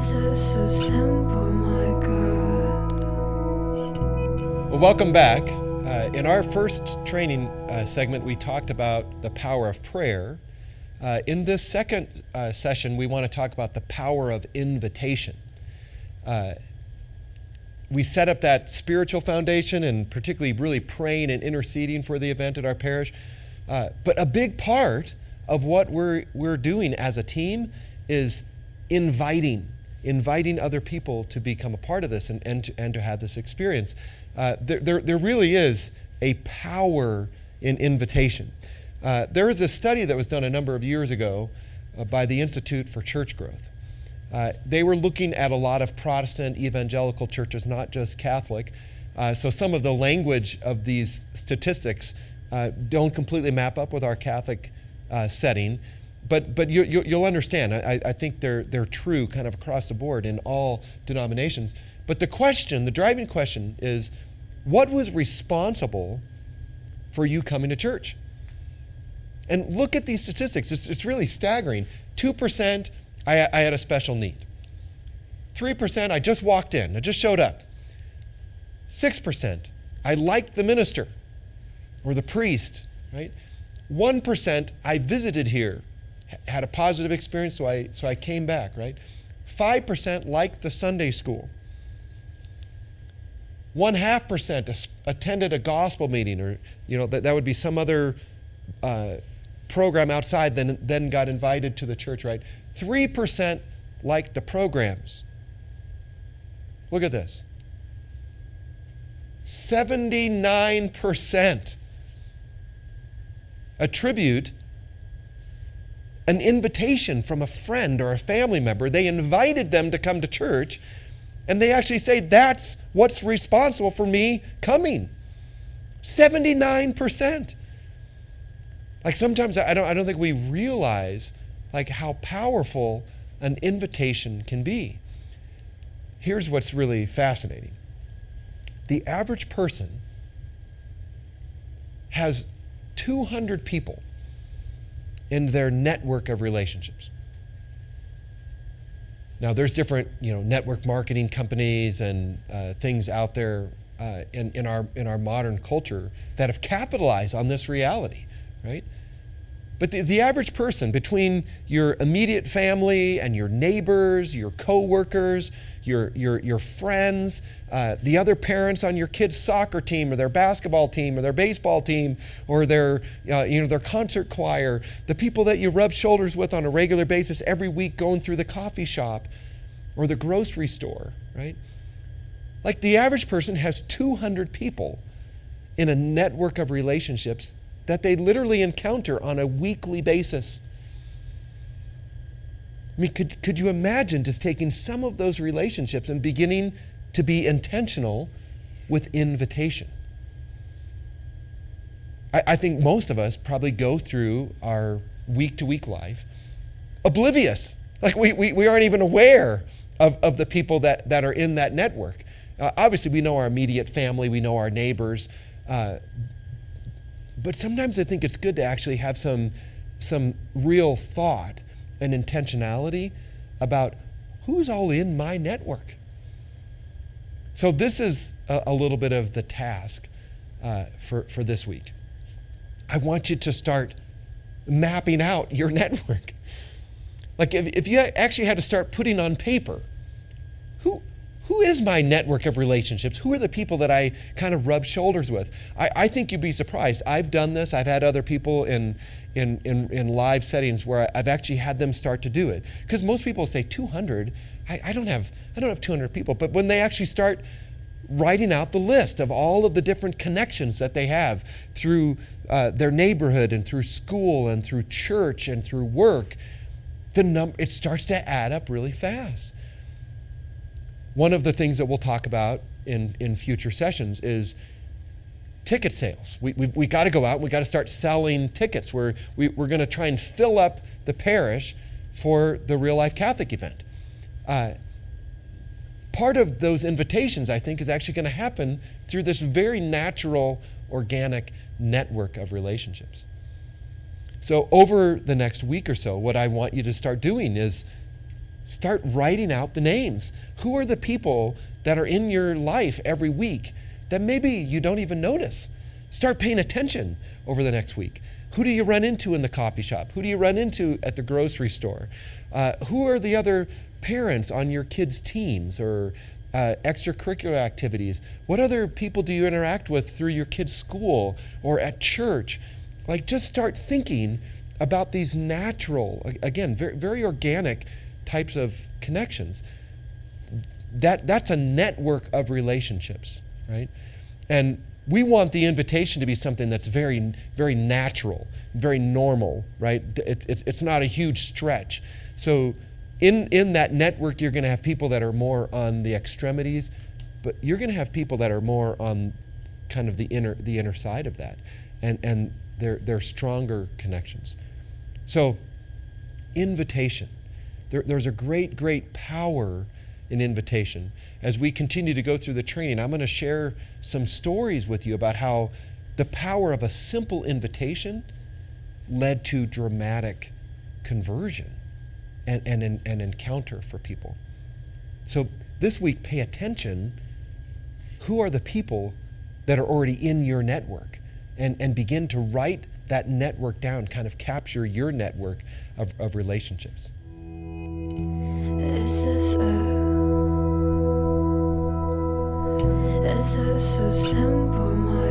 is it so simple, my God? Well, welcome back. In our first training segment, we talked about the power of prayer. In this second session, we want to talk about the power of invitation. We set up that spiritual foundation and particularly really praying and interceding for the event at our parish. But a big part of what we're doing as a team is inviting other people to become a part of this and to have this experience. There really is a power in invitation. There was a study that was done a number of years ago by the Institute for Church Growth. They were looking at a lot of Protestant evangelical churches, not just Catholic. So some of the language of these statistics don't completely map up with our Catholic setting. But you'll understand. I think they're true kind of across the board in all denominations. But the driving question is, what was responsible for you coming to church? And look at these statistics. It's really staggering. 2%, I had a special need. 3%, I just walked in. I just showed up. 6%, I liked the minister or the priest, right? 1%, I visited here, had a positive experience, so I came back, right? 5% liked the Sunday school. 0.5% attended a gospel meeting, or that would be some other program outside, then got invited to the church, right? 3% liked the programs. Look at this. 79% attribute an invitation from a friend or a family member. They invited them to come to church, and they actually say, that's what's responsible for me coming. 79%. Like sometimes I don't think we realize like how powerful an invitation can be. Here's what's really fascinating. The average person has 200 people in their network of relationships. Now, there's different, network marketing companies and things out there in our modern culture that have capitalized on this reality, right? But the average person, between your immediate family and your neighbors, your coworkers, your friends, the other parents on your kids' soccer team or their basketball team or their baseball team or their concert choir, the people that you rub shoulders with on a regular basis every week going through the coffee shop or the grocery store, right? Like the average person has 200 people in a network of relationships that they literally encounter on a weekly basis. I mean, could you imagine just taking some of those relationships and beginning to be intentional with invitation? I think most of us probably go through our week-to-week life oblivious. Like we aren't even aware of the people that are in that network. Obviously, we know our immediate family, we know our neighbors, but sometimes I think it's good to actually have some real thought and intentionality about who's all in my network. So this is a little bit of the task for this week. I want you to start mapping out your network. Like if you actually had to start putting on paper, who is my network of relationships? Who are the people that I kind of rub shoulders with? I think you'd be surprised. I've done this. I've had other people in live settings where I've actually had them start to do it. Because most people say 200. I don't have 200 people. But when they actually start writing out the list of all of the different connections that they have through their neighborhood and through school and through church and through work, it starts to add up really fast. One of the things that we'll talk about in future sessions is ticket sales. We got to go out. We got to start selling tickets. We're going to try and fill up the parish for the Real Life Catholic event. Part of those invitations, I think, is actually going to happen through this very natural, organic network of relationships. So over the next week or so, what I want you to start doing is Start writing out the names. Who are the people that are in your life every week that maybe you don't even notice? Start paying attention over the next week. Who do you run into in the coffee shop? Who do you run into at the grocery store? Who are the other parents on your kids' teams or extracurricular activities? What other people do you interact with through your kids' school or at church? Like, just start thinking about these natural, again, very, very organic types of connections. That's a network of relationships, right? And we want the invitation to be something that's very, very natural, very normal, right? It's not a huge stretch. So in that network, you're going to have people that are more on the extremities, but you're going to have people that are more on kind of the inner side of that, and they're stronger connections. So invitation, there's a great power in invitation. As we continue to go through the training, I'm going to share some stories with you about how the power of a simple invitation led to dramatic conversion and an encounter for people. So this week, pay attention. Who are the people that are already in your network? And begin to write that network down, kind of capture your network of relationships. Is it so simple, my